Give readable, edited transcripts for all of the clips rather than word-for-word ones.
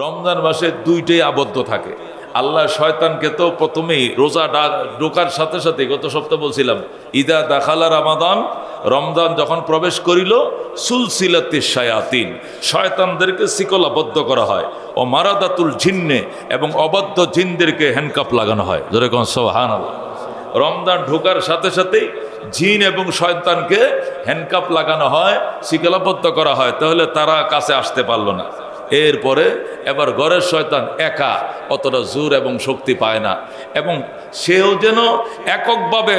রমজান মাসে দুইটাই আবদ্ধ থাকে। আল্লাহ শয়তানকে তো প্রথমেই রোজা ঢোকার সাথে সাথে গত সপ্তাহ বলছিলাম, ইদা দাখালা রমাদান, রমজান যখন প্রবেশ করিল সুলসিলাতি শায়াতিন, শয়তানদেরকে শিকলাবদ্ধ করা হয়, ও মারাদাতুল জিন্নে, এবং অবাধ্য জিনদেরকে হ্যান্ডকাপ লাগানো হয়। যেরকম সুবহানাল্লাহ। রমজান ঢোকার সাথে সাথেই জিন এবং শয়তানকে হ্যান্ডকাপ লাগানো হয়, শিকলাবদ্ধ করা হয়, তাহলে তারা কাছে আসতে পারলো না। এরপরে এবার ঘরের শয়তান একা, অতটা জোর এবং শক্তি পায় না, এবং সেও যেন এককভাবে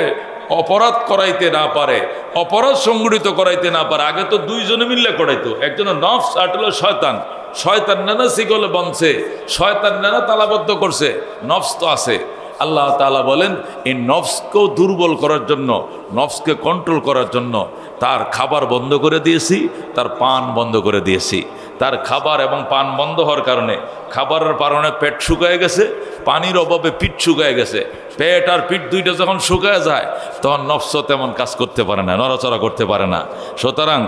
অপরাধ করাইতে না পারে, অপরাধ সংগঠিত করাইতে না পারে। আগে তো দুইজনে মিললে করাইতো, একজনের নফস আর হলো শয়তান। শয়তান নানা শিকলে বাঁধছে, শয়তান নানা তালাবদ্ধ করছে, নফস তো আছে। আল্লাহ তাআলা বলেন, এই নফসকেও দুর্বল করার জন্য, নফসকে কন্ট্রোল করার জন্য তার খাবার বন্ধ করে দিয়েছি, তার পান বন্ধ করে দিয়েছি। তার খাবার এবং পান বন্ধ হওয়ার কারণে, খাবারের কারণে পেট শুকায় গেছে, পানির অভাবে পিঠ শুকায় গেছে। পেট আর পিঠ দুইটা যখন শুকায় যায় তখন নফস তেমন কাজ করতে পারে না, নড়াচড়া করতে পারে না। সুতরাং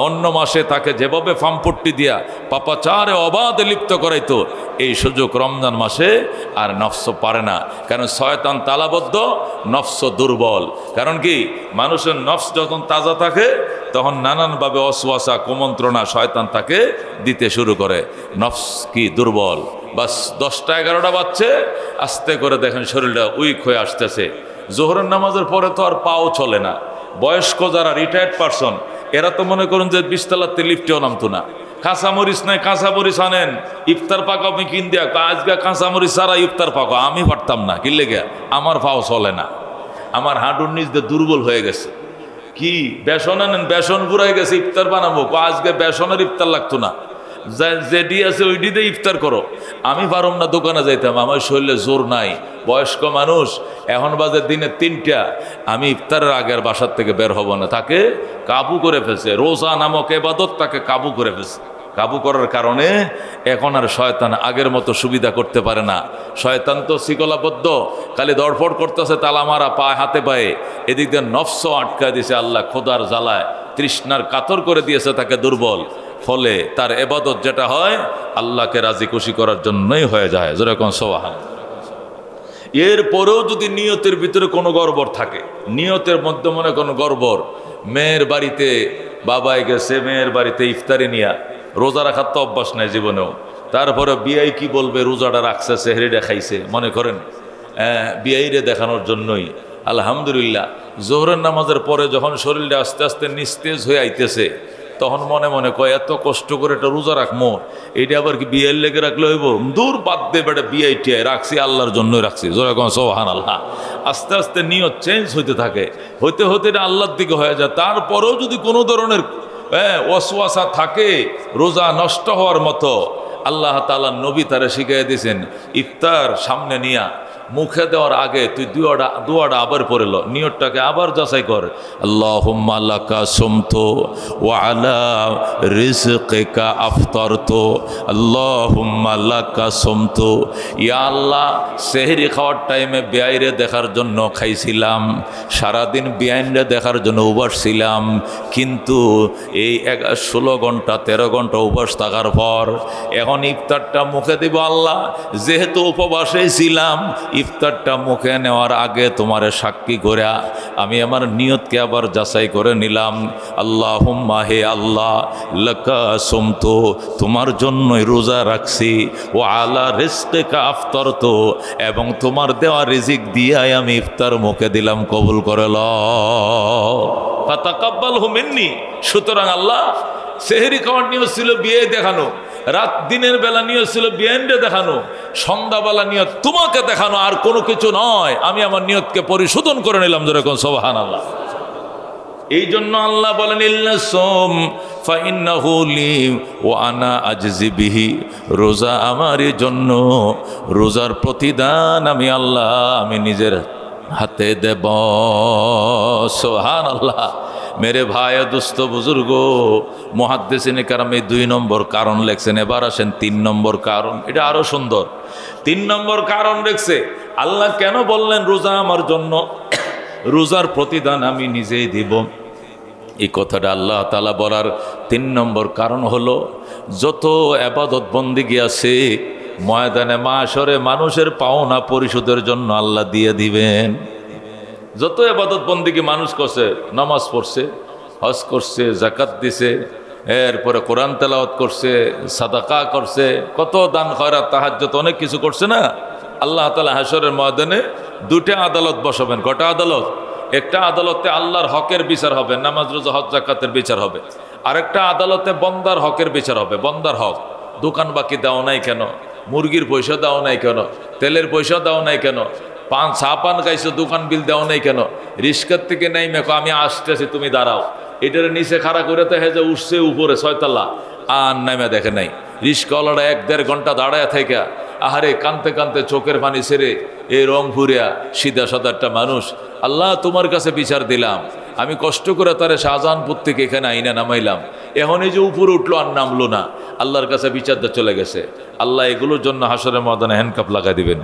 অন্য মাসে তাকে যেভাবে ফার্মপট্টি দিয়া পাপাচারে অবাধে লিপ্ত করাইতো, এই সুযোগ রমজান মাসে আর নফস পারে না। কারণ শয়তান তালাবদ্ধ, নফস দুর্বল। কারণ কি, মানুষের নফস যখন তাজা থাকে তখন নানানভাবে অসওয়াসা, কুমন্ত্রণা শয়তান তাকে দিতে শুরু করে। নফস কি দুর্বল, বাস 10টা 11টা বাজছে, আস্তে করে দেখেন শরীরটা উইক হয়ে আসতেছে। জোহরের নামাজের পরে তো আর পাও চলে না। বয়স্ক যারা রিটায়ার্ড পারসন, এরা তো মনে করুন যে 20তলাতে লিফটেও নামতো না। কাঁচামরিচ নাই, কাঁচামরিচ আনেন, ইফতার পাকা আমি কিন দিয়া, আজকে কাঁচামরিচ ছাড়া ইফতার পাকা আমি পারতাম না, কিনলে গিয়া আমার পাও চলে না, আমার হাঁটুর নিচ দিয়ে দুর্বল হয়ে গেছে। কি বেসন আনেন, বেসন পুরাই গেছে, ইফতার বানাবো, আজকে বেসনের ইফতার লাগতো না, যেটি আছে ওইটি দিয়ে ইফতার করো। আমি পারম না, দোকানে যাইতাম, আমার শরীরে জোর নাই, বয়স্ক মানুষ, এখন বাজে দিনে 3টা, আমি ইফতারের আগের বাসার থেকে বের হব না। তাকে কাবু করে ফেলছে, রোজা নামক ইবাদত তাকে কাবু করে ফেলছে। কাবু করার কারণে এখন আর শয়তান আগের মতো সুবিধা করতে পারে না। শয়তান তো শিকলাবদ্ধ, খালি দড়ফড় করতেছে, তালা মারা পায়ে হাতে পায়ে। এদিক দিয়ে নফস আটকায় দিয়েছে আল্লাহ, খোদার জ্বালায় তৃষ্ণার কাতর করে দিয়েছে তাকে দুর্বল। ফলে তার এবাদত যেটা হয় আল্লাহকে রাজি খুশি করার জন্যই হয়ে যায়। যেরকম সোহান। এরপরেও যদি নিয়তের ভিতরে কোনো গড়বড় থাকে, নিয়তের মধ্যে মনে কোনো গড়বড়, মেয়ের বাড়িতে বাবাই গেছে, মেয়ের বাড়িতে ইফতারি নিয়া, রোজা রাখার তো অভ্যাস নাই জীবনেও, তারপরে বিয়াই কি বলবে, রোজাটা রাখছে, সেহরিটা খাইছে, মনে করেন বিয়াইরে দেখানোর জন্যই। আলহামদুলিল্লাহ, জোহরের নামাজের পরে যখন শরীরটা আস্তে আস্তে নিস্তেজ হয়ে আইতেছে, তখন মনে মনে কয় এত কষ্ট করে এটা রোজা রাখবো, এইটা আবার কি বিয়ের লেগে রাখলে হইব, দূর বাদ দে বেটা, বিয়ে টিয়াই রাখছি, আল্লাহর জন্যই রাখছি। যেরকম সুবহানাল্লাহ। আস্তে আস্তে নিয়ত চেঞ্জ হইতে থাকে, হইতে হইতে এটা আল্লাহর দিকে হয়ে যায়। তারপরেও যদি কোনো ধরনের ওয়াসওয়াসা থাকে রোজা নষ্ট হওয়ার মতো, আল্লাহ তাআলা নবী তারে শিখিয়ে দিয়েছেন, ইফতার সামনে নিয়া মুখে দেওয়ার আগে তুই দুয়াটা আবার পড়েল, নিয়তটাকে আবার যাচাই কর। আল্লাহুম্মা লাকা সুমতু ওয়া আলা রিজকিকা আফতারতু, আল্লাহুম্মা লাকা সুমতু, ইয়া আল্লাহ, সেহরি খাওয়ার টাইমে বেআইরে দেখার জন্য খাইছিলাম, সারাদিন বেআইনরে দেখার জন্য উপবাস ছিলাম, কিন্তু এই 16 ঘন্টা 13 ঘন্টা উপবাস থাকার পর এখন ইফতারটা মুখে দিব আল্লাহ, যেহেতু উপবাসে ছিলাম, ইফতারটা মুখে নেওয়ার আগে তোমারে সাক্ষী করে আমি আমার নিয়তকে আবার যাচাই করে নিলাম। আল্লাহুম্মা, হে আল্লাহ, লাকা সুমতু, তোমার জন্যই রোজা রাখছি, ও আলা রিজকিকা আফতারতু, এবং তোমার দেওয়া রিজিক দিয়াই আমি ইফতার মুখে দিলাম, কবুল করে লও, ফাতাকাব্বালহু মিন্নি। সুতরাং আল্লাহ, সেহরি খাওয়ার নিয়ত ছিল বিয়ে দেখানো, রাত দিনের বেলা নিয়ত ছিল বিয়েন্ডে দেখানো, সন্ধ্যাবেলা নিয়ত তোমাকে দেখানো, আর কোনো কিছু নয়। আমি আমার নিয়তকে পরিশোধন করে নিলাম। যেরকম সুবহানাল্লাহ। এই জন্য আল্লাহ বলেন, ইল্লা সোম ফাইন্নাহু লি ওয়া আনা আজজি বিহি, রোজা আমারই জন্য, রোজার প্রতিদান আমি আল্লাহ, আমি নিজের হাতে দেব। সুবহানাল্লাহ। মেরে ভাই, দুস্থ বুজুর্গ, মুহাদ্দিসিনে কেরাম এই 2 নম্বর কারণ লেখছেন। এবার আসেন 3 নম্বর কারণ, এটা আরো সুন্দর। 3 নম্বর কারণ লেখছে, আল্লাহ কেন বললেন রোজা আমার জন্য, রোজার প্রতিদান আমি নিজেই দিব। এই কথাটা আল্লাহ তাআলা বলার 3 নম্বর কারণ হলো, যত ইবাদত বন্দিগি আছে ময়দানে মাশরে মানুষের পাওনা পরিশোধের জন্য আল্লাহ দিয়ে দিবেন। যত ইবাদত বন্দিগি মানুষ করছে, নামাজ পড়ছে, হজ করছে, যাকাত দিছে, এরপরে কোরআন তেলাওয়াত করছে, সাদাকা করছে, কত দান খয়রাত তাহাজ্জুদ অনেক কিছু করছে না। আল্লাহ তাআলা হাশরের ময়দানে দুটো আদালত বসাবেন। কটা আদালত? একটা আদালতে আল্লাহর হকের বিচার হবে, নামাজ রোজা হজ যাকাতের বিচার হবে। আরেকটা আদালতে বন্দার হকের বিচার হবে। বন্দার হক, দোকান বাকি দাও নাই কেন, মুরগির পয়সা দাও নাই কেন, তেলের পয়সা দাও নাই কেন, চা পান খাইছো দোকান বিল দাও নাই কেন, রিস্কার থেকে নেই মেকো আমি আসতেছি তুমি দাঁড়াও, এটার নিচে খাড়া করে তো হেজে উঠছে উপরে 6 তলা, আর নামে দেখে নাই। রিস্কাওয়ালারা 1-1.5 ঘন্টা দাঁড়ায় থেকে আহারে কানতে কানতে চোখের পানি ছেড়ে এই রং ফুরিয়া সিধা সাদা একটা মানুষ, আল্লাহ তোমার কাছে বিচার দিলাম, আমি কষ্ট করে তারে শাহজাহানপুর থেকে এখানে আইনা নামাইলাম, এখন এই যে উপরে উঠলো আর নামলো না, আল্লাহর কাছে বিচারটা চলে গেছে। আল্লাহ এগুলোর জন্য হাসরের ময়দানে হ্যান্ডকাপ লাগাই দিবেন।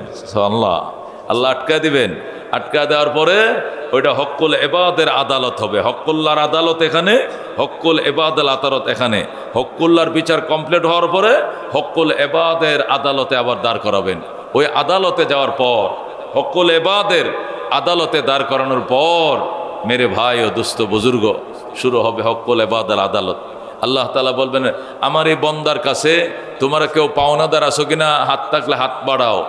আল্লাহ আটকা দিবেন। আটকা দেওয়ার পরে ওইটা হক্কুল এবাদের আদালত হবে। হক্কুল্লার আদালত এখানে, হক্কুল এবাদের আদালত এখানে। হক্কুল্লার বিচার কমপ্লিট হওয়ার পরে হক্কুল এবাদের আদালতে আবার দাঁড় করাবেন। ওই আদালতে যাওয়ার পর, হক্কুল এবাদের আদালতে দাঁড় করানোর পর মেরে ভাই ও দুস্থ বুজুর্গ, শুরু হবে হক্কুল এবাদের আদালত। আল্লাহ তাআলা বলবেন, আমার এই বন্দার কাছে তোমরা কেউ পাওনাদার আছো কিনা? হাত থাকলে হাত বাড়াও।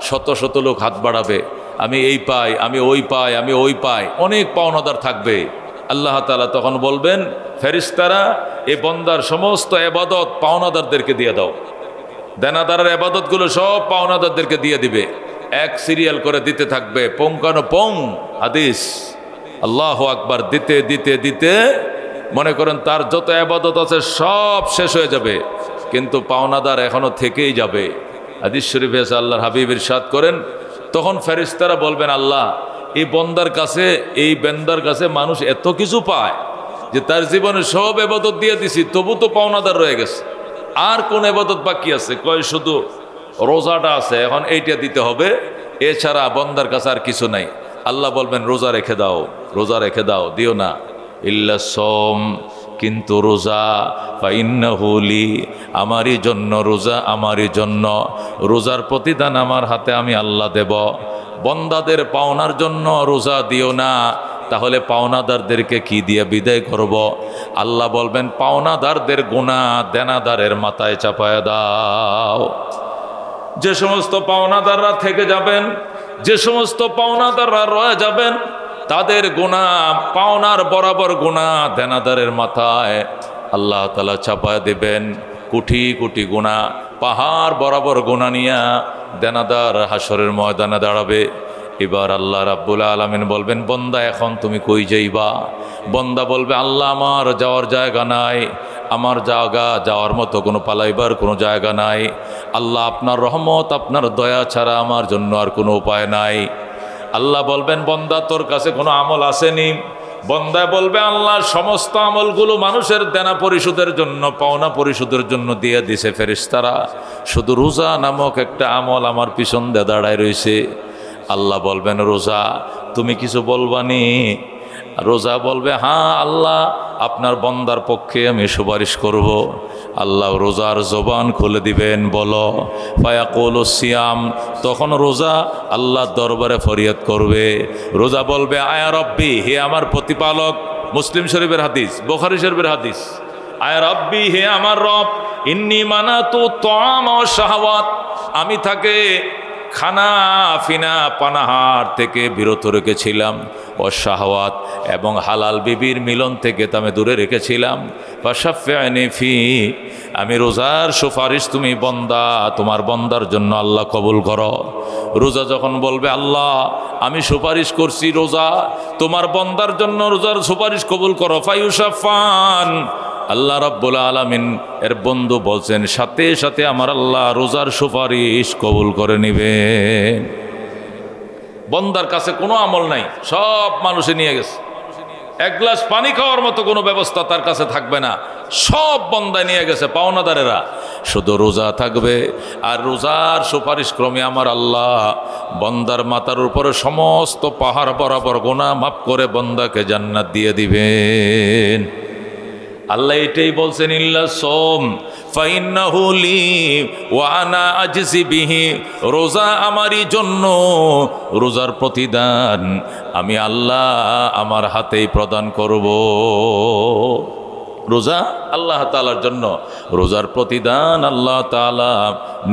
শত শত লোক হাত বাড়াবে, আমি এই পাই, আমি ওই পাই, আমি ওই পাই, অনেক পাওনাদার থাকবে। আল্লাহ তাআলা তখন বলবেন, ফেরেশতারা এই বন্দার সমস্ত ইবাদত পাওনাদারদেরকে দিয়ে দাও। দেনাদারের ইবাদতগুলো সব পাওনাদারদেরকে দিয়ে দিবে, এক সিরিয়াল করে দিতে থাকবে, পং হাদিস। আল্লাহু আকবার। দিতে দিতে দিতে মনে করেন তার যত ইবাদত আছে সব শেষ হয়ে যাবে, কিন্তু পাওনাদার এখনো থেকেই যাবে। হাদিস শরীফে আছে, আল্লাহর হাবিব ইরশাদ করেন, তখন ফেরেশতারা বলবেন, আল্লাহ এই বন্দার কাছে, এই বেন্দার কাছে মানুষ এত কিছু পায় যে তার জীবনে সব ইবাদত দিয়ে দিছি, তবু তো পাওনাদার রয়ে গেছে, আর কোন ইবাদত বাকি আছে? কয় শুধু রোজাটা আছে, এখন এইটা দিতে হবে, এছাড়া বন্দার কাছে আর কিছু নাই। আল্লাহ বলবেন, রোজা রেখে দাও, রোজা রেখে দাও, দিও না। ইল্লা সোম, কিন্তু রোজা, ফাইন্নাহু লি, আমারই জন্য রোজা, আমারই জন্য। রোজার প্রতিদান আমার হাতে, আমি আল্লাহ দেব। বন্দাদের পাওনার জন্য রোজা দিও না, তাহলে পাওনাদারদেরকে কি দিয়ে বিদায় করব? আল্লাহ বলবেন, পাওনাদারদের গুনাহ দেনাদারের মাথায় চাপায় দাও। যে সমস্ত পাওনাদাররা থেকে যাবেন, যে সমস্ত পাওনাদাররা রয়ে যাবেন, তাদের গুনাহ, পাওনার বরাবর গুনাহ দেনাদারের মাথায় আল্লাহ তাআলা চাপায় দিবেন। কোটি কোটি গুনাহ, পাহাড় বরাবর গুনাহ নিয়া দেনাদার হাসরের ময়দানে দাঁড়াবে। এবার আল্লাহ রাব্বুল আলামিন বলবেন, বন্দা এখন তুমি কই যাইবা? বন্দা বলবে, আল্লাহ আমার যাওয়ার জায়গা নাই, আমার জায়গা যাওয়ার মতো কোনো পালাইবার কোনো জায়গা নাই। আল্লাহ আপনার রহমত, আপনার দয়া ছাড়া আমার জন্য আর কোনো উপায় নাই। আল্লাহ বলবেন, বন্দা তোর কাছে কোনো আমল আসেনি? বন্দা বলবে, আল্লাহ সমস্ত আমলগুলো মানুষের দেনা পরিশোধের জন্য, পাওনা পরিশোধের জন্য দিয়ে দিছে ফেরেশতারা, শুধু রোজা নামক একটা আমল আমার পিছন দিয়ে দাঁড়ায় রয়েছে। আল্লাহ বলবেন, রোজা তুমি কিছু বলবানি? রোজা বলবে, হ্যাঁ আল্লাহ, আপনার বন্দার পক্ষে আমি সুপারিশ করব। আল্লাহ রোজার জবান খুলে দিবেন, বলো। ফায়াকুলু সিয়াম, তখন রোজা আল্লাহর দরবারে ফরিয়াদ করবে। রোজা বলবে, আয়া রব্বি, হে আমার প্রতিপালক। মুসলিম শরীফের হাদিস, বুখারী শরীফের হাদিস। আয়া রব্বি, হে আমার রব, ইন্নী মানাতু তাআম ওয়া শাহওয়াত, আমি তাকে খানা ফিনা পানাহার থেকে বিরত রেখেছিলাম, ও শাহওয়াত এবং হালাল বিবির মিলন থেকে আমি দূরে রেখেছিলাম। ফাশাফি'নি ফি, আমি রোজার সুপারিশ তুমি বন্দা, তোমার বন্দার জন্য আল্লাহ কবুল করো। রোজা যখন বলবে, আল্লাহ আমি সুপারিশ করছি, রোজা তোমার বন্দার জন্য রোজার সুপারিশ কবুল করো। ফায়ুশাফান, আল্লাহ রাব্বুল আলামিন এর বন্ধু বলছেন, সাথে সাথে আমার আল্লাহ রোজার সুপারিশ কবুল করে নিবেন। বন্দার কাছে কোনো আমল নাই, সব মানুষে নিয়ে গেছে। এক গ্লাস পানি খাওয়ার মতো কোনো ব্যবস্থা তার কাছে থাকবে না, সব বন্দা নিয়ে গেছে পাওনাদারেরা। শুধু রোজা থাকবে, আর রোজার সুপারিশ ক্রমে আমার আল্লাহ বন্দার মাথার উপরে সমস্ত পাহাড় বরাবর গুনাহ মাফ করে বন্দাকে জান্নাত দিয়ে দিবেন। আল্লাহ এটাই বলছেন, ইল্লা সোম ফাইন্নাহু লি ওয়া আনা আজজি বিহি, রোজা আমারই জন্য, রোজার প্রতিদান আমি আল্লাহ আমার হাতেই প্রদান করব। রোজা আল্লাহ তাআলার জন্য, রোজার প্রতিদান আল্লাহ তাআলা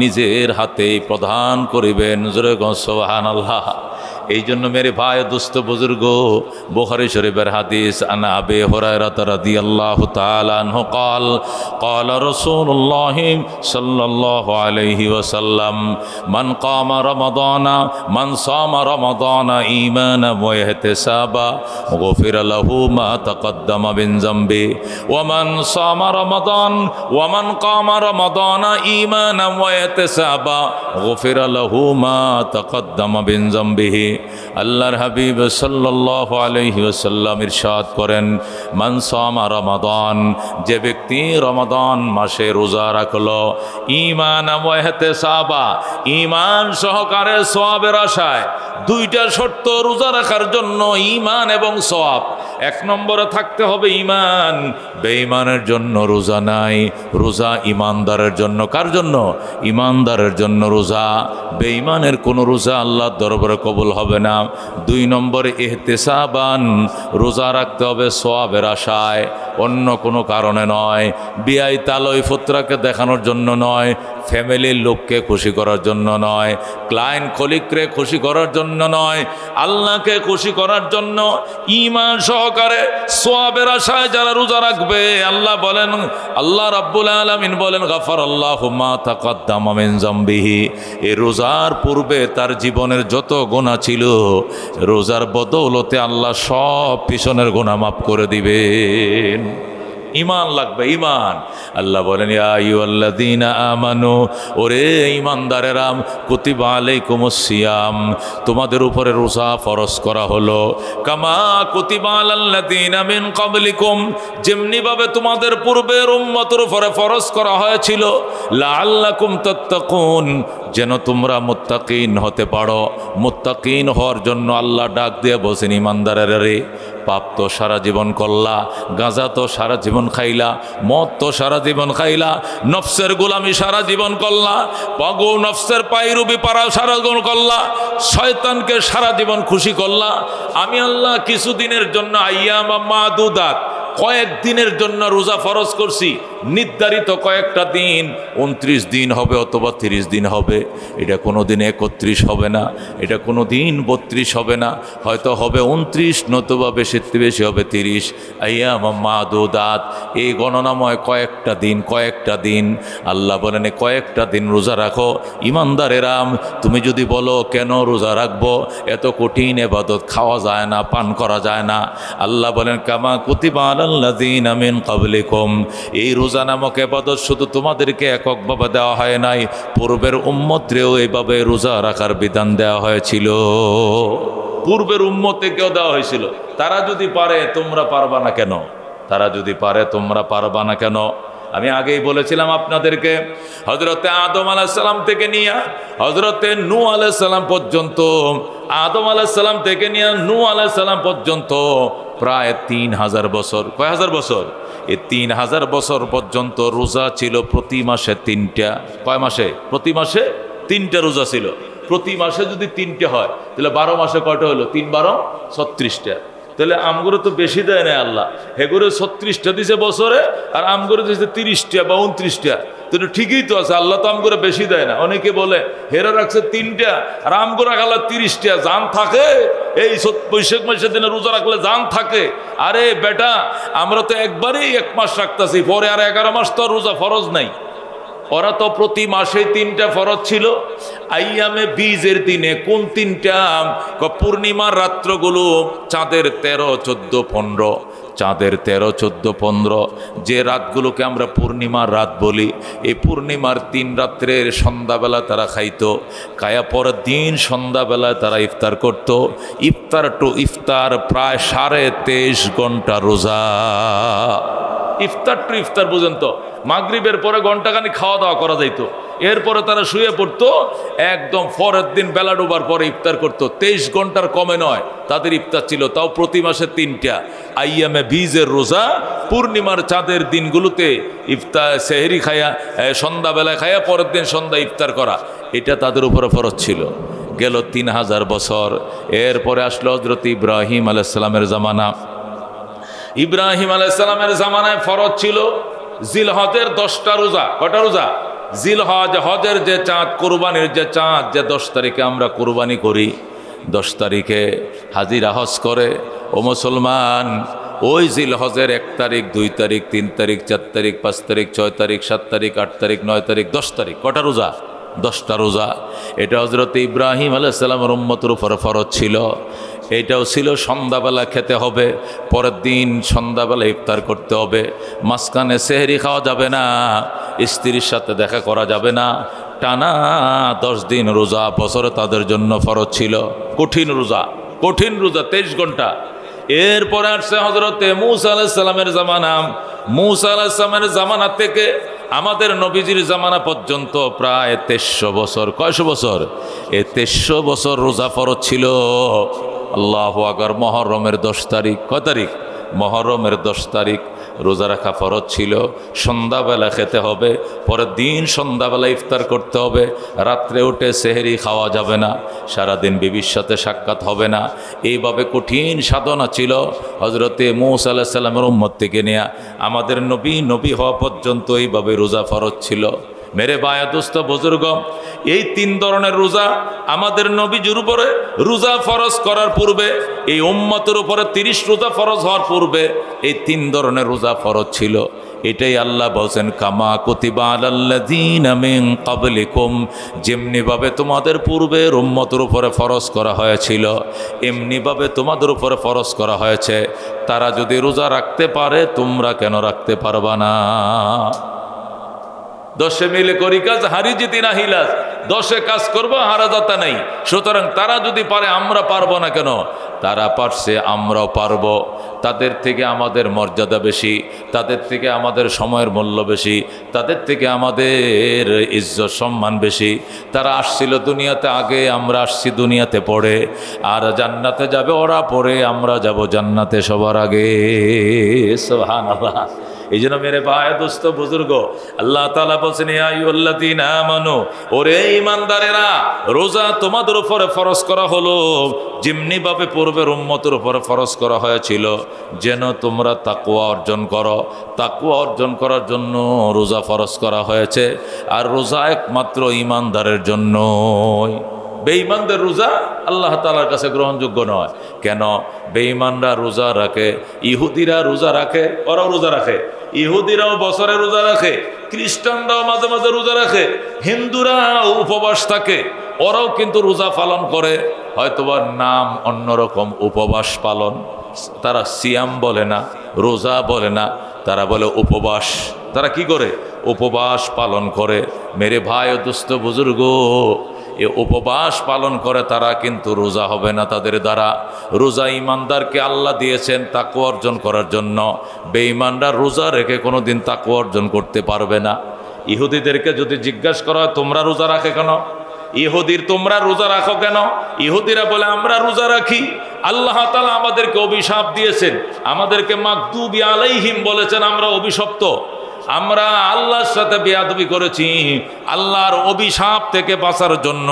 নিজের হাতেই প্রদান করিবেন। জোরে গো সুবহানাল্লাহ। এই জন্য মেরে ভাই দোস্ত বুজুর্গ, বুখারী শরীফের হাদিস, আনা আবি হুরায়রা রাদিয়াল্লাহু তাআলা আনহু قال قال رسول الله صلى الله عليه وسلم من قام رمضان من صام رمضان ايمانا واحتسابا غفر له ما تقدم من ذنبه ومن صام رمضان ومن قام رمضان ايمانا واحتسابا غفر له ما تقدم من ذنبه। আল্লাহর হাবিব সাল্লাল্লাহু আলাইহি ওয়াসাল্লাম ইরশাদ করেন, মান সামা রমাদান, যে ব্যক্তি রমাদান মাসে রোজা রাখলো, ঈমান ওয়া ইহতিসাবা, ঈমান সহকারে সওয়াবের আশায়। দুইটা শর্ত রোজা রাখার জন্য, ঈমান এবং সওয়াব। এক নম্বরে থাকতে হবে ঈমান, বেঈমানের জন্য রোজা নাই। রোজা ঈমানদারের জন্য। কার জন্য? ঈমানদারের জন্য রোজা। বেঈমানের কোনো রোজা আল্লাহর দরবারে কবুল হবে না। দুই নম্বরে ইহতিসাবান, রোজা রাখতে হবে সওয়াবের আশায়, অন্য কোনো কারণে নয়। বিয়াই তালই ফুত্রাকে দেখানোর জন্য নয়, ফ্যামিলির লোককে খুশি করার জন্য নয়, ক্লায়েন্ট কলিগকে খুশি করার জন্য নয়, আল্লাহকে খুশি করার জন্য ঈমান সহকারে সওয়াবের আশায় যারা রোজা রাখবে, আল্লাহ বলেন, আল্লাহ রাব্বুল আলামিন বলেন, গাফারাল্লাহু মা তাকাদ্দামা মিন যামবিহি, এই রোজার পূর্বে তার জীবনের যত গুনাহ ছিল, রোজার বদৌলতে আল্লাহ সব পিছনের গুনাহ মাফ করে দিবেন। ঈমান লাগবে, ঈমান। আল্লাহ বলেন, ইয়া আইয়ুহাল্লাযীনা আমানু, ওরে ঈমানদারেরা, কুতিবা আলাইকুমুস সিয়াম, তোমাদের উপরে রোজা ফরজ করা হলো, কামা কুতিবা আলাল্লাযীনা মিন ক্বাবলিকুম, যেমনি ভাবে তোমাদের পূর্বের উম্মতের উপরে ফরজ করা হয়েছিল, লাআল্লাকুম তাত্তাকুন, যেন তোমরা মুত্তাকিন হতে পারো। মুত্তাকিন হওয়ার জন্য আল্লাহ ডাক দিয়ে বলছেন, ঈমানদারেরা রে, পাপ তো সারা জীবন করলা, গাঁজা তো সারা জীবন খাইলা, মদ তো সারা জীবন খাইলা, নফসের গোলামি সারা জীবন করলা, পাগল নফসের পায়রুবি পারা সারা জীবন করলা, শয়তানকে সারা জীবন খুশি করলা। আমি আল্লাহ কিছুদিনের জন্য, আইয়াম মাদুদাত, কয়েকদিনের জন্য রোজা ফরজ করছি। নির্ধারিত কয়েকটা দিন, 29 দিন হবে অথবা 30 দিন হবে। এটা কোনো দিন 31 হবে না, এটা কোনো দিন 32 হবে না, হয়তো হবে 29, নতুবা বেশি হবে 30। আইয়াম মাদুদাত, এই গণনাময় কয়েকটা দিন। আল্লাহ বলেন, কয়েকটা দিন রোজা রাখো। ঈমানদারেরাম, তুমি যদি বলো কেন রোজা রাখবো, এত কঠিন ইবাদত, খাওয়া যায় না, পান করা যায় না। আল্লাহ বলেন, কামা কুতিবা আলাল্লাযীনা মিন ক্বাবলিকুম, এই রোজা নামক ইবাদত শুধু তোমাদেরকে এককভাবে দেওয়া হয় নাই, পূর্বের উম্মতরেও এইভাবে রোজা রাখার বিধান দেওয়া হয়েছিল। পূর্বের উম্মতকেও দেওয়া হয়েছিল। তারা যদি পারে তোমরা পারবা না কেন? তারা যদি পারে তোমরা পারবা না কেন? আমি আগেই বলেছিলাম আপনাদেরকে, হযরতে আদম আলাইহিস সালাম থেকে নিয়ে হযরতে নূহ আলাইহিস সালাম পর্যন্ত, আদম আলাইহিস সালাম থেকে নিয়ে নূহ আলাইহিস সালাম পর্যন্ত প্রায় 3000 বছর। কয় হাজার বছর? এই 3000 বছর পর্যন্ত রোজা ছিল প্রতি মাসে 3টা। কয় মাসে? প্রতি মাসে 3টা রোজা ছিল। প্রতি মাসে যদি 3টে হয়, তাহলে 12 মাসে কয়টা হলো? 3 12 36টা। তাহলে আমগুলো তো বেশি দেয় না আল্লাহ, হেগুলো 36টা দিছে বছরে, আর আমগুলো দিয়েছে 30টা বা 29টা। তো ঠিকই তো আছে, আল্লাহ তো আমগুলো বেশি দেয় না। অনেকে বলে হেরা রাখছে 3টা আর আমগুলো রাখলে 30টা, জান থাকে। এই বৈশাখ মাসের দিনে রোজা রাখলে জান থাকে। আরে বেটা, আমরা তো একবারেই 1 মাস রাখতেছি, পরে আর 11 মাস তো রোজা ফরজ নাই। ওরা তো প্রতি মাসে 3টা ফরজ ছিল। আইয়ামে বীজের দিনে কোন 3টা? পূর্ণিমার রাত্রগুলো, চাঁদের 13, 14, 15, চাঁদের 13, 14, 15 যে রাতগুলোকে আমরা পূর্ণিমার রাত বলি, এই পূর্ণিমার 3 রাত্রের সন্ধ্যাবেলা তারা খাইতো, খায়া পরের দিন সন্ধ্যাবেলায় তারা ইফতার করত। ইফতার টু ইফতার প্রায় 23.5 ঘন্টা রোজা। ইফতার টু ইফতার বুঝেন তো, মাগরিবের পরে ঘন্টাখানি খাওয়া দাওয়া করা যাইতো। এরপরে তারা শুয়ে পড়তো, একদম পরের দিন বেলা ডোবার পরে ইফতার করতো। 23 ঘন্টার কমে নয় তাদের ইফতার ছিল, তাও প্রতি মাসে 3টা। আইয়ামে বীজের রোজা, পূর্ণিমার চাঁদের দিনগুলোতে ইফতার সেহরি খায়া, সন্ধ্যাবেলায় খায়া পরের দিন সন্ধ্যা ইফতার করা, এটা তাদের উপরে ফরজ ছিল। গেল 3000 বছর। এরপরে আসলো হযরত ইব্রাহিম আলাইহিস সালামের জামানা। ইব্রাহিম আলাইহিস সালামের জামানায় ফরজ ছিল জিলহজের 10টা রোজা। কটা রোজা? জিলহজ, হজের যে চাঁদ, কোরবানির যে চাঁদ, যে 10 তারিখে আমরা কোরবানি করি, 10 তারিখে হাজিরা হজ করে। ও মুসলমান, ওই জিলহজের 1 তারিখ, 2 তারিখ, 3 তারিখ, 4 তারিখ, 5 তারিখ, 6 তারিখ, 7 তারিখ, 8 তারিখ, 9 তারিখ, 10 তারিখ, কটা রোজা? 10টা রোজা। এটা হযরত ইব্রাহিম আলাইহিস সালামের উম্মতের উপর ফরজ ছিল। এটাও ছিল সন্ধ্যাবেলা খেতে হবে, পরের দিন সন্ধ্যাবেলা ইফতার করতে হবে, মাঝখানে সেহরি খাওয়া যাবে না, স্ত্রীর সাথে দেখা করা যাবে না। টানা 10 দিন রোজা বছরে তাদের জন্য ফরজ ছিল। কঠিন রোজা, কঠিন রোজা, 23 ঘন্টা। এরপরে আসছে হযরতে মূসা আলাইহিস সালামের জামানা। মূসা আলাইহিস সালামের জামানা থেকে আমাদের নবীজির জামানা পর্যন্ত প্রায় 2300 বছর। কয়শো বছর? এই 2300 বছর রোজা ফরজ ছিল। আল্লাহু আকবার। মুহররমের 10 তারিখ, কয় তারিখ? মুহররমের 10 তারিখ রোজা রাখা ফরজ ছিল। সন্ধ্যাবেলা খেতে হবে, পরের দিন সন্ধ্যাবেলা ইফতার করতে হবে, রাত্রে উঠে সেহরি খাওয়া যাবে না, সারাদিন বিবির সাথে সাক্ষাৎ হবে না। এইভাবে কঠিন সাধনা ছিল হযরতে মূসা আলাইহিস সালামের উম্মত থেকে নিয়ে আমাদের নবী হওয়া পর্যন্ত এইভাবে রোজা ফরজ ছিল। মেরে বায়া দোস্ত বুজুর্গ, এই 3 ধরনের রোজা আমাদের নবীজির উপরে রোজা ফরজ করার পূর্বে, এই উম্মতের উপরে 30 রোজা ফরজ হওয়ার পূর্বে এই 3 ধরনের রোজা ফরজ ছিল। এটাই আল্লাহ বলছেন, কামা কুতিবা আলাল্লাযীনা মিন ক্বাবলিকুম, যেমনিভাবে তোমাদের পূর্বের উম্মতের উপরে ফরজ করা হয়েছিল, এমনিভাবে তোমাদের উপরে ফরজ করা হয়েছে। তারা যদি রোজা রাখতে পারে, তোমরা কেন রাখতে পারবা না? 10 মিলে করি কাজ, হারি জিতি না হিলাস। 10 কাজ করবো, হারা যাতা নাই। সুতরাং তারা যদি পারে, আমরা পারবো না কেন? তারা পারছে, আমরাও পারবো। তাদের থেকে আমাদের মর্যাদা বেশি, তাদের থেকে আমাদের সময়ের মূল্য বেশি, তাদের থেকে আমাদের ইজ্জত সম্মান বেশি। তারা আসছিল দুনিয়াতে আগে, আমরা আসছি দুনিয়াতে পড়ে। আর জান্নাতে যাবে ওরা পড়ে, আমরা যাব জান্নাতে সবার আগে। সুবহানাল্লাহ। এই জন্য মেরে ভাই দোস্ত বুজুর্গ, আল্লাহ তাআলা বলছেন, ইয়া আইয়ুহাল্লাযীনা আমানু, ওরে ঈমানদারেরা, রোজা তোমাদের উপরে ফরজ করা হলো যেমনিভাবে পূর্বের উম্মতের উপরে ফরজ করা হয়েছিল, যেন তোমরা তাকওয়া অর্জন করো। তাকওয়া অর্জন করার জন্য রোজা ফরজ করা হয়েছে। আর রোজা একমাত্র ঈমানদারের জন্যই। বেঈমানদের রোজা আল্লাহ তাআলার কাছে গ্রহণযোগ্য নয়। কেন? বেঈমানরা রোজা রাখে, ইহুদিরা রোজা রাখে, ওরাও রোজা রাখে। ইহুদিরাও বছরে রোজা রাখে, খ্রিস্টানরাও মাঝে মাঝে রোজা রাখে, হিন্দুরা উপবাস থাকে, ওরাও কিন্তু রোজা পালন করে, হয়তোবা নাম অন্যরকম উপবাস পালন। তারা সিয়াম বলে না, রোজা বলে না, তারা বলে উপবাস। তারা কি করে? উপবাস পালন করে। মেরে ভাই ও দুস্থ বুজুর্গ, এ উপবাস পালন করে তারা, কিন্তু রোজা হবে না তাদের দ্বারা। রোজা ইমানদারকে আল্লাহ দিয়েছেন তাকওয়া অর্জন করার জন্য। বেঈমানরা রোজা রেখে কোনো দিন তাকওয়া অর্জন করতে পারবে না। ইহুদিদেরকে যদি জিজ্ঞাসা করা হয়, তোমরা রোজা রাখে কেন? ইহুদির তোমরা রোজা রাখো কেন? ইহুদিরা বলে, আমরা রোজা রাখি, আল্লাহ তাআলা আমাদেরকে অভিশাপ দিয়েছেন, আমাদেরকে মাগদুবি আলাইহিম বলেছেন, আমরা অভিশপ্ত, আমরা আল্লাহর সাথে বেয়াদবি করেছি, আল্লাহর অভিশাপ থেকে বাঁচার জন্য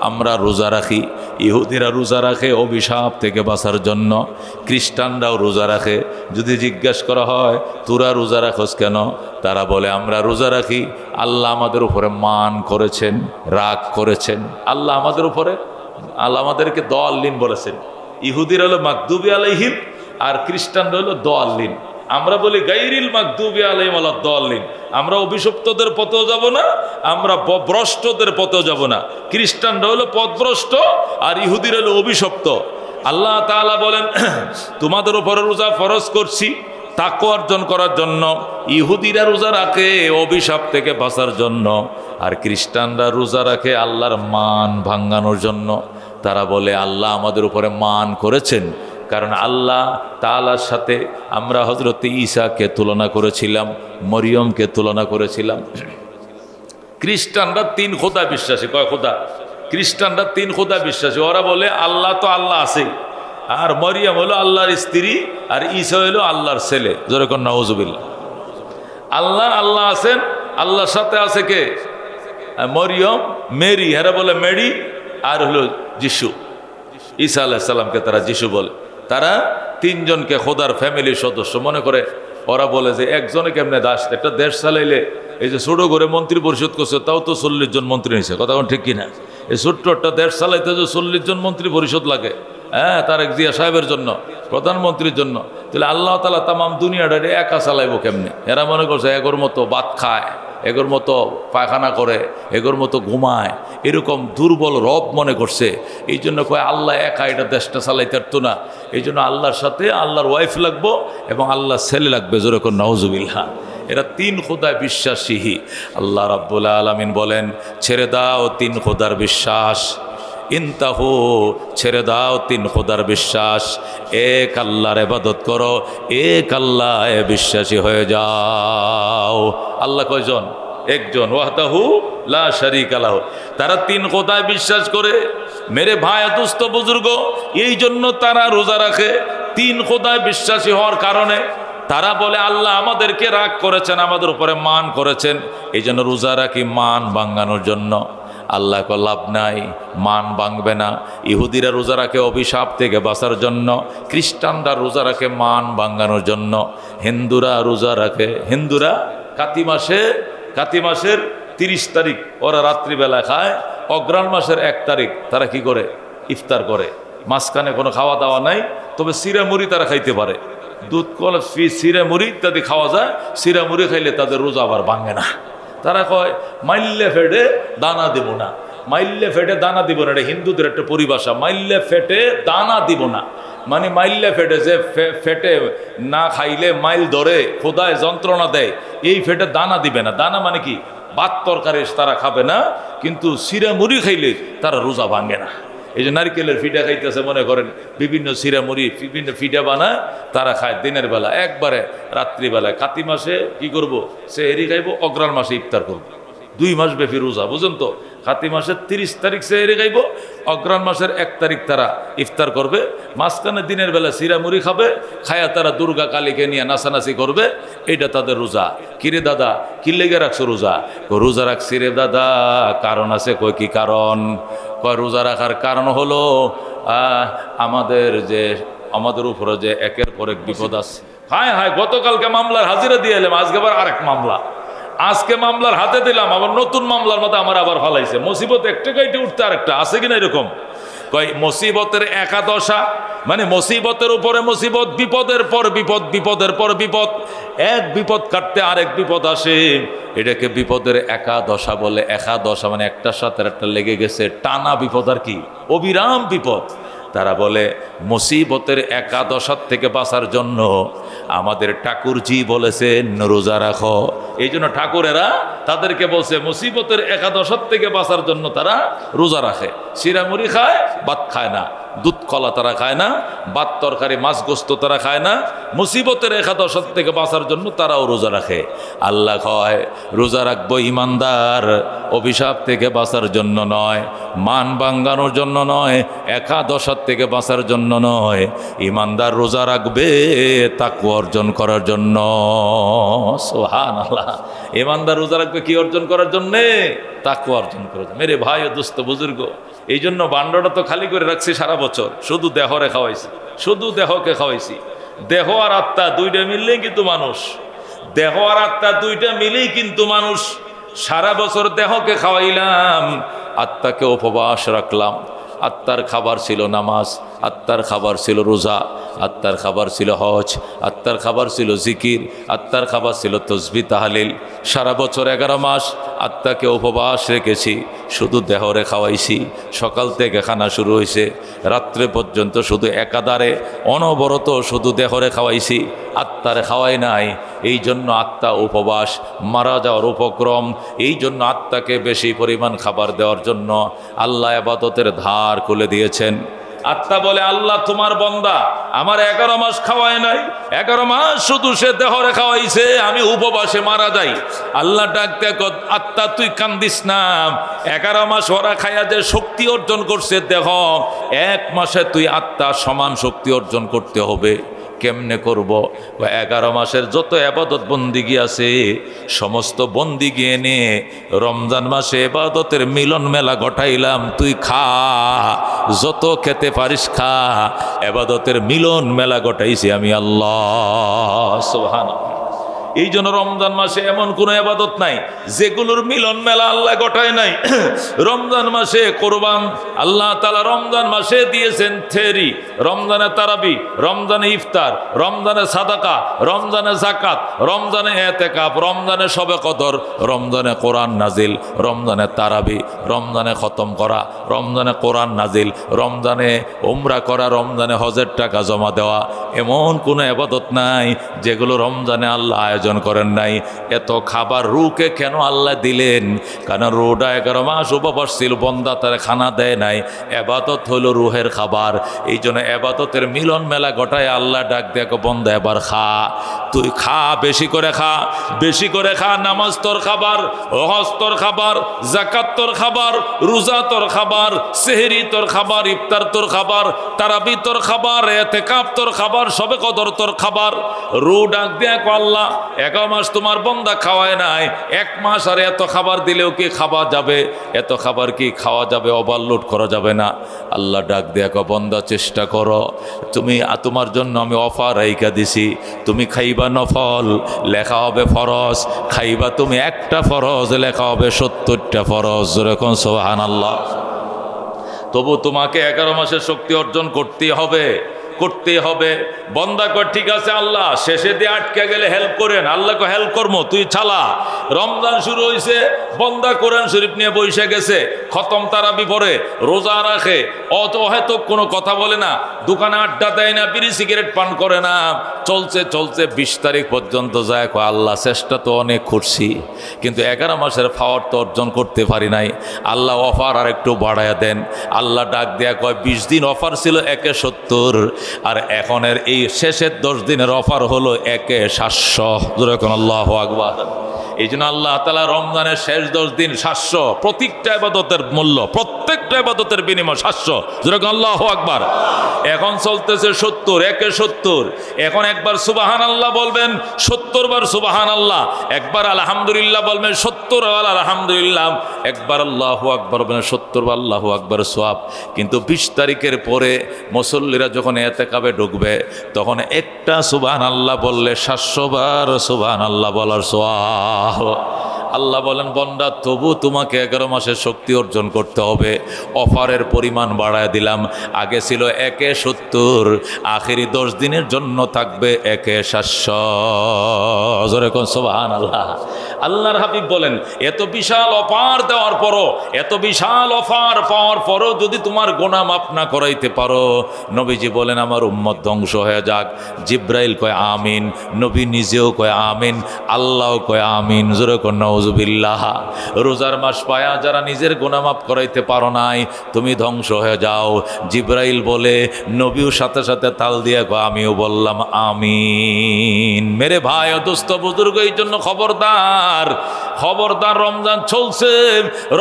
আমরা রোজা রাখি। ইহুদিরা রোজা রাখে অভিশাপ থেকে বাঁচার জন্য, খ্রিস্টানরাও রোজা রাখে। যদি জিজ্ঞাসা করা হয়, তোরা রোজা রাখোস কেন? তারা বলে, আমরা রোজা রাখি, আল্লাহ আমাদের উপরে মান করেছেন, রাগ করেছেন। আল্লাহ আমাদের উপরে, আল্লাহ আমাদেরকে দাল্লিন বলেছেন। ইহুদিরা হলো মাগদুবি আলাইহিম, আর খ্রিস্টানরা হলো দাল্লিন। আমরা বলি গায়রিল মাগদুবি আলাইহিম ওয়ালাদ দাল্লিন। আমরা অভিশপ্তদের পথেও যাব না, আমরা ভ্রষ্টদের পথেও যাব না। খ্রিস্টানরা হলো পথভ্রষ্ট, আর ইহুদিরা হলো অভিশপ্ত। আল্লাহ তাআলা বলেন, তোমাদের উপরে রোজা ফরজ করছি তাকওয়া অর্জন করার জন্য। ইহুদিরা রোজা রাখে অভিশাপ থেকে বাঁচার জন্য, আর খ্রিস্টানরা রোজা রাখে আল্লাহর মান ভাঙানোর জন্য। তারা বলে, আল্লাহ আমাদের উপরে মান করেছেন, কারণ আল্লাহ তাআলার সাথে আমরা হযরত ঈসাকে তুলনা করেছিলাম, মরিয়মকে তুলনা করেছিলাম। খ্রিস্টানরা 3 খোদা বিশ্বাসী। কয় খোদা? খ্রিস্টানরা 3 খোদা বিশ্বাসী। ওরা বলে আল্লাহ তো আল্লাহ আছে, আর মরিয়ম হলো আল্লাহর স্ত্রী, আর ঈসা হলো আল্লাহর ছেলে। জোরে কোন নাউজুবিল্লাহ। আল্লাহ আল্লাহ আছেন, আল্লাহর সাথে আছে কে? মরিয়ম, মেরি, এরা বলে মেরি, আর হলো যিশু, ঈসা আলাইহিস সালামকে তারা যিশু বলে। তারা 3 জনকে খোদার ফ্যামিলির সদস্য মনে করে। ওরা বলে যে একজনে কেমনে দাস, একটা দেশ চালাইলে, এই যে ছোট করে মন্ত্রী পরিষদ করছে, তাও তো 40 জন মন্ত্রী নিয়েছে। কথা ঠিক কিনা? এই ছোট্ট একটা দেশ চালাইতে যে 40 জন মন্ত্রী পরিষদ লাগে, হ্যাঁ, তারেক জিয়া সাহেবের জন্য, প্রধানমন্ত্রীর জন্য, তাহলে আল্লাহ তাআলা তামাম দুনিয়াটারে একা চালাইবো কেমনে? এরা মনে করছে এগোর মতো ভাত খায়, এগোর মতো পায়খানা করে, এগোর মতো ঘুমায়, এরকম দুর্বল রব মনে করছে। এই জন্য কয় আল্লাহ একা এটা দেশটা চালাইতে পারতো না। এই জন্য আল্লাহর সাথে আল্লাহর ওয়াইফ লাগবো এবং আল্লাহর ছেলে লাগবে। জোরে কোন নাউজুবিল্লাহ। এরা 3 খোদায় বিশ্বাসী। আল্লাহ রাব্বুল আলামিন বলেন, ছেড়ে দাও 3 খোদার বিশ্বাস, ইনতাহু, ছেড়ে দাও 3 খোদার বিশ্বাস, এক আল্লাহর ইবাদত করো, এক আল্লাহে বিশ্বাসী হয়ে যাও। আল্লাহ কয়জন? একজন, ওয়াহদাহু লা শারীকা লাহু। তারা 3 খোদায় বিশ্বাস করে। মেরে ভাই দোস্ত বুজুর্গ, এই জন্য তারা রোজা রাখে। 3 খোদায় বিশ্বাসী হওয়ার কারণে তারা বলে আল্লাহ আমাদেরকে রাগ করেছেন, আমাদের উপরে মান করেছেন, এই জন্য রোজা রাখি মান ভাঙানোর জন্য। আল্লাহ কো লাভ নাই, মান ভাঙবে না। ইহুদিরা রোজা রাখে অভিশাপ থেকে বাঁচার জন্য, খ্রিস্টানরা রোজা রাখে মান ভাঙানোর জন্য, হিন্দুরা রোজা রাখে, হিন্দুরা কাতি মাসের 30 তারিখ ওরা রাত্রিবেলা খায়, অগ্রহায়ণ মাসের 1 তারিখ তারা কি করে? ইফতার করে। মাঝখানে কোনো খাওয়া দাওয়া নাই, তবে সিরা মুড়ি তারা খাইতে পারে, দুধ কলা সিরা মুড়ি ইত্যাদি খাওয়া যায়। সিরা মুড়ি খাইলে তাদের রোজা আবার ভাঙে না। তারা কয় মাইল্লে ফেটে দানা দিব না, মাইল্লে ফেটে দানা দিব না, এটা হিন্দুদের একটা পরিভাষা। মাইল্লে ফেটে দানা দিব না মানে মাইল্লে ফেটে, যে ফেটে না খাইলে মাইল ধরে, খোদায় যন্ত্রণা দেয়, এই ফেটে দানা দিবে না। দানা মানে কি? ভাত তরকারি তারা খাবে না, কিন্তু সিরা মুড়ি খাইলে তারা রোজা ভাঙে না। এই যে নারকেলের ফিটা খাইতেছে মনে করেন, বিভিন্ন সিরা মুড়ি বিভিন্ন ফিটা বানায় তারা খায় দিনের বেলা, একবারে রাত্রিবেলায়। কাতি মাসে কি করব? সেহরি খাইব, অগ্রহায়ণ মাসে ইফতার করব। 2 মাস ব্যাপী রোজা, বুঝুন তো। কাতি মাসের 30 তারিখ সেহরি খাইব, অগ্রহায়ণ মাসের 1 তারিখ তারা ইফতার করবে। মাঝখানে দিনের বেলা সিরা মুড়ি খাবে, খায়া তারা দুর্গা কালীকে নিয়ে নাচানাচি করবে। এইটা তাদের রোজা। কিরে দাদা, কি লেগে রাখছো রোজা? রোজা রাখছি রে দাদা, কারণ আছে। কয় কি কারণ? কয় রোজা রাখার কারণ হলো আমাদের উপরে যে একের পর এক বিপদ আছে। হায় হায়, গতকালকে মামলার হাজিরা দিয়ে এলাম, আজকে আবার আরেক মামলা। আজকে মামলার হাতে দিলাম, আবার নতুন মামলার মতো আমার আবার ফালাইছে। মুসিবত একটা গাইতে উঠতে আরেকটা আছে কিনা এরকম? কয় মুসিবতের একাদশা, মানে মুসিবতের উপরে মুসিবত, বিপদের পর বিপদ, বিপদের পর বিপদ। এক বিপদ কাটতে আরেক বিপদ আসে, এটাকে বিপদের একাদশা বলে। একাদশা মানে একটার সাথে একটা লেগে গেছে, টানা বিপদ আর কি, অবিরাম বিপদ। তারা বলে মুসিবতের একাদশার থেকে বাঁচার জন্য আমাদের ঠাকুরজি বলেছেন রোজা রাখো। এই জন্য ঠাকুরেরা তাদেরকে বলছে মুসিবতের একাদশার থেকে বাঁচার জন্য তারা রোজা রাখে। শিরামুড়ি খায়, ভাত খায় না, দুধ কলা তারা খায় না, ভাত তরকারি মাছ গোস্ত তারা খায় না। মুসিবতের একাদশার থেকে বাঁচার জন্য তারাও রোজা রাখে। আল্লাহ কয় রোজা রাখবো ইমানদার, অভিশাপ থেকে বাঁচার জন্য নয়, মান ভাঙানোর জন্য নয়, একাদশার থেকে বাঁচার জন্য নয়। ইমানদার রোজা রাখবে তাকওয়া অর্জন করার জন্য। সুবহানাল্লাহ। ইমানদার রোজা রাখবে কি অর্জন করার জন্যে? তাকওয়া অর্জন করার জন্য। মেরে ভাই ও দোস্ত বুজুর্গ, এই জন্য বান্ডটা তো খালি করে রাখছি সারা বছর, শুধু দেহরে খাওয়াইছি, শুধু দেহকে খাওয়াইছি। দেহ আর আত্মা দুইটা মিললেই কিন্তু মানুষ, দেহ আর আত্মা দুইটা মিলেই কিন্তু মানুষ। সারা বছর দেহকে খাওয়াইলাম, আত্মাকে উপবাস রাখলাম। আত্মার খাবার ছিল নামাজ, আত্মার খাবার ছিল রোজা, আত্মার খাবার ছিল হজ, আত্মার খাবার ছিল জিকির, আত্মার খাবার ছিল তসবিহ তাহলিল। সারা বছর 11 মাস আত্মাকে উপবাস রেখেছি, শুধু দেহরে খাওয়াইছি। সকাল থেকে খানা শুরু হয়েছে, রাত্রে পর্যন্ত শুধু একাধারে অনবরত শুধু দেহরে খাওয়াইছি, আত্মারে খাওয়াই নাই। এই জন্য আত্মা উপবাস, মারা যাওয়ার উপক্রম। এই জন্য আত্মাকে বেশি পরিমাণ খাবার দেওয়ার জন্য আল্লাহ ইবাদতের ধার খুলে দিয়েছেন। আত্মা বলে আল্লাহ তোমার বান্দা, আমার 11 মাস খাওয়ায় নাই, 11 মাস শুধু সে দেহরে খাওয়াইছে, আমি উপবাসে মারা যাই। আল্লাহ ডাক দেখো, আত্মা তুই কান্দিস না, 11 মাস ওরা খাইয়া যে শক্তি অর্জন করছে, দেহ 1 মাসে তুই আত্মা সমান শক্তি অর্জন করতে হবে। কেমনে করব? 11 মাসের যত ইবাদত বন্দিগি আছে সমস্ত বন্দিগি এনে রমজান মাসে ইবাদতের মিলন মেলা ঘটাইলাম, তুই খা, যত খেতে পারিস খা, ইবাদতের মিলন মেলা ঘটাইছি আমি আল্লাহ। সুবহানাল্লাহ। এই জন্য রমজান মাসে এমন কোনো ইবাদত নাই যেগুলোর মিলন মেলা আল্লাহ ঘটায় নাই। রমজান মাসে কোরবান আল্লাহ তাআলা রমজান মাসে দিয়েছেন থেরি, রমজানে তারাবি, রমজানে ইফতার, রমজানে সাদাকা, রমজানে যাকাত, রমজানে ইতিকাফ, রমজানে শবে কদর, রমজানে কোরআন নাজিল, রমজানে তারাবি, রমজানে খতম করা, রমজানে কোরআন নাজিল, রমজানে উমরা করা, রমজানে হজের টাকা জমা দেওয়া। এমন কোনো ইবাদত নাই যেগুলো রমজানে আল্লাহ আয়োজন করেন নাই। এত খাবার রুকে কেন আল্লাহ দিলেন? কারণ রুটা 11 মাস উপবাস ছিল, বন্দা তার খানা দেয় নাই। ইবাদত হলো রুহের খাবার। এই জন্য ইবাদতের মিলন মেলা ঘটায় আল্লাহ ডাক দেখো, বন্দা এবার খা, তুই খা, বেশি করে খা, বেশি করে খা। নামাজ তোর খাবার, হজ তোর খাবার, যাকাত তোর খাবার, রোজা তোর খাবার, সেহরি তোর খাবার, ইফতার তোর খাবার, তারাবি তোর খাবার, ইতিকাফ তোর খাবার, শবে কদর তোর খাবার। রু ডাক দেখো, আল্লাহ 11 মাস তোমার বন্দা খাওয়ায় নাই, 1 মাস আর এত খাবার দিলেও কি খাওয়া যাবে? এত খাবার কি খাওয়া যাবে? ওভারলোড করা যাবে না। আল্লাহ ডাক দেখো, বন্দা চেষ্টা করো, তুমি তোমার জন্য আমি অফার রাইখা দিছি, তুমি খাইবা নফল, লেখা হবে ফরজ, খাইবা তুমি একটা ফরজ, লেখা হবে 70টা ফরজ। যেরকম সুবহানাল্লাহ। তবু তোমাকে 11 মাসের শক্তি অর্জন করতেই হবে, করতে হবে। বন্দা কর ঠিক আছে আল্লাহ, শেষে দিয়ে আটকে গেলে হেল্প করেন। আল্লাহকে হেল্প করবো, তুই চালা। রমজান শুরু হয়েছে, বন্দা কোরআন শরীফ নিয়ে বসে গেছে, খতম তারাবি পড়ে, রোজা রাখে, অত হয়তো কোনো কথা বলে না, দোকানে আড্ডা দেয় না, বিড়ি সিগারেট পান করে না, চলছে চলছে 20 তারিখ পর্যন্ত যায়। আল্লাহ চেষ্টা তো অনেক করছি, কিন্তু 11 মাসের পাওয়ার তো অর্জন করতে পারি নাই। আল্লাহ অফার আর একটু বাড়াইয়া দেন। আল্লাহ ডাক দেয়া কয়, 20 দিন অফার ছিল 1/70, আর এখনের এই শেষের 10 দিনের অফার হলো 1/700। যেরকম আল্লাহু আকবার। এই জন্য আল্লাহ তাআলা রমজানের শেষ 10 দিন 700, প্রত্যেকটা ইবাদতের মূল্য, প্রত্যেকটা ইবাদতের বিনিময় 700। যেরকম আল্লাহু আকবার। এখন চলতেছে 70, 1/70। এখন একবার সুবহানাল্লাহ বলবেন 70 বার সুবহানাল্লাহ, একবার আলহামদুলিল্লাহ বলবেন 70 বার আলহামদুলিল্লাহ, একবার আল্লাহু আকবার বলবেন 70 বার আল্লাহু আকবার সওয়াব। কিন্তু 20 তারিখের পরে মুসল্লিরা যখন ইতিকাফে ঢুকবে, তখন একটা সুবহানাল্লাহ বললে 700 বার সুবহানাল্লাহ বলার সওয়াব। আল্লাহ বলেন, বন্দা তবু তোমাকে 11 মাসের শক্তি অর্জন করতে হবে, অফারের পরিমাণ বাড়ায় দিলাম। আগে ছিল 1/70, আখেরি 10 দিনের জন্য থাকবে 1/700। যেরকম সুবহানাল্লাহ। আল্লাহর হাবিব বলেন, এত বিশাল অফার দেওয়ার পরও, এত বিশাল অফার পাওয়ার পরও যদি তোমার গুনাহ মাফ না করাইতে পারো, নবীজি বলেন আমার উম্মত ধ্বংস হয়ে যাক। জিব্রাইল কয় আমিন, নবী নিজেও কয় আমিন, আল্লাহও কয় আমিন। যেরকম নাউজুবিল্লাহ। রোজার মাস পায়া যারা নিজের গুনাহ মাফ করাইতে পারো নাই, তুমি ধ্বংস হয়ে যাও। জিব্রাইল বলে, নবীও সাথে সাথে তাল দিয়ে কয় আমিও বললাম আমিন। মেরে ভাই ও দোস্ত বুজুর্গ, এই জন্য খবরদার, খবরদার। রমজান চলছে,